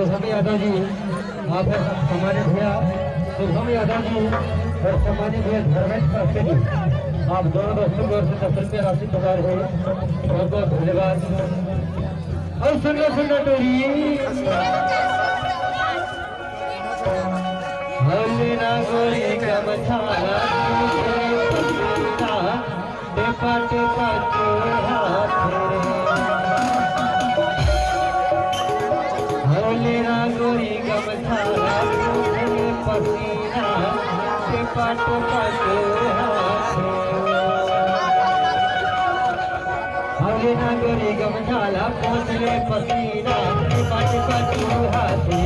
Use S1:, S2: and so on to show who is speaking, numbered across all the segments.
S1: शुभम यादव जी, आप सामान्य भैया शुभम यादव जी और सामान्य भैया धर्मेश पासे जी, आप दोनों दोस्तों की ओर से 10 रुपये राशि प्रदान हुई। बहुत बहुत धन्यवाद। और सुनो टोरी हल्ला गोरी का मछाला टेपा टेपा हल्ला गोरी का मछाला पसीना टेपा टेपा हल्ला गोरी का मछाला पहुँचले पसीना टेपा टेपा हाथे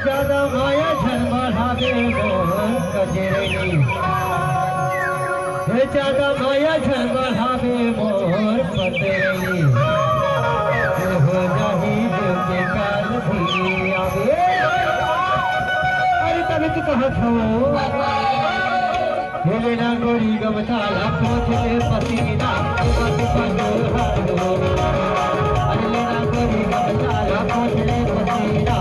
S1: ज्यादा माया झलमलावे मोहन कजरनी ज्यादा माया झलमलावे मोहन कजरनी हो नहीं जो के काल भी आवे। अरे तभी तू कहाँ छो हेलेना गोरी गमछाला पहुँचले पसीना बात हालो अरे लेना गोरी गमछाला पहुँचले पसीना